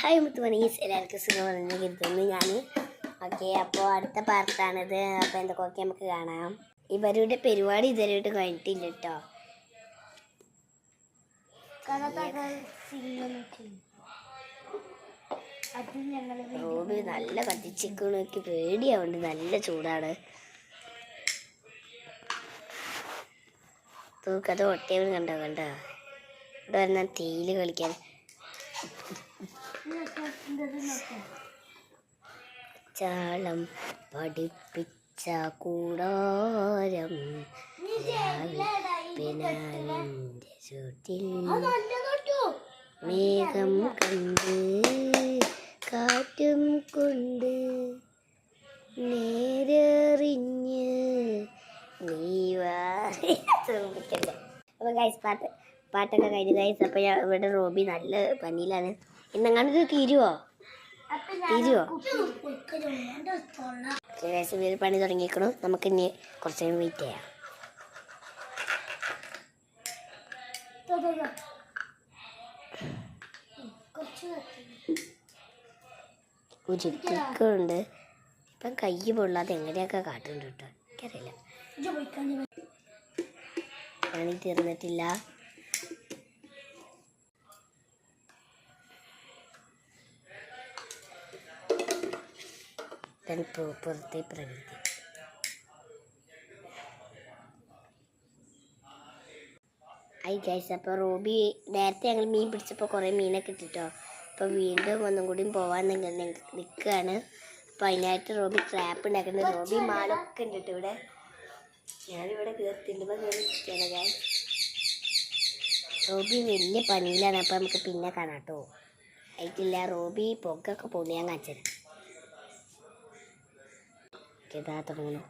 Hi മുത്തുമണീസ്, എല്ലാവർക്കും സുഖമാണെന്ന് കരുതുന്നു ഞാൻ. ഓക്കെ, അപ്പോൾ അടുത്ത പാർട്ടാണിത്. അപ്പോൾ എന്തൊക്കെ നമുക്ക് കാണാം. ഇവരുടെ പരിപാടി ഇതുവരെയായിട്ട് കഴിഞ്ഞിട്ടില്ല കേട്ടോ. റോബി നല്ല കത്തിച്ചിക്കണക്ക് പേടിയാവുണ്ട്, നല്ല ചൂടാണ്. തൂക്കത് ഒട്ടിയവൻ കണ്ടോ ഇവിടെ വരുന്ന തീയില് കളിക്കാൻ. ചാളം പഠിപ്പിച്ച കൂടാരം പിന്നാലിൻ്റെ ചുട്ടിൽ മേഘം കണ്ട് കാറ്റും കൊണ്ട് നേരെറിഞ്ഞ് നീവാറിക്കല്ലേ. അപ്പോൾ ഗൈസ് പാട്ടൊക്കെ കഴിഞ്ഞു ഗൈസ്. അപ്പോൾ ഇവിടെ റോബി നല്ല പനിയിലാണ്. ഇന്നെങ്ങാണ്ട് തീരുവോ? പണി തുടങ്ങിക്കണം. നമുക്ക് ഇനി കുറച്ച് നേരം വെയിറ്റ് ചെയ്യാം. ഉരുക്കുണ്ട്. ഇപ്പം കൈ പൊള്ളാതെ എങ്ങനെയൊക്കെ കാട്ടുന്നുണ്ട് കേട്ടോ, എനിക്കറിയില്ല. പണി തീർന്നിട്ടില്ല. പുറത്തെ പ്രകൃതി. ഗൈസ്, അപ്പോൾ റോബി നേരത്തെ ഞങ്ങൾ മീൻ പിടിച്ചപ്പോൾ കുറേ മീനൊക്കെ ഇട്ടിട്ടോ. അപ്പോൾ വീണ്ടും ഒന്നും കൂടി പോകാൻ നിൽക്കുകയാണ്. അപ്പോൾ അതിനായിട്ട് റോബി ട്രാപ്പ് ഉണ്ടാക്കുന്നുണ്ട്. റോബി മാലൊക്കെ ഉണ്ട് കേട്ടോ ഇവിടെ. ഞാനിവിടെ തിണ്ടുമ്പോൾ കയറിയിരിക്കുകയാണ് ഗൈസ്. റോബി വലിയ പനിയിലാണ്. അപ്പോൾ നമുക്ക് പിന്നെ കാണാം കേട്ടോ. ആയിട്ടില്ല, റോബി പൊക്കൊക്കെ പൊളിയാൻ കാണിച്ചത്. ഇതാ തുടങ്ങണം.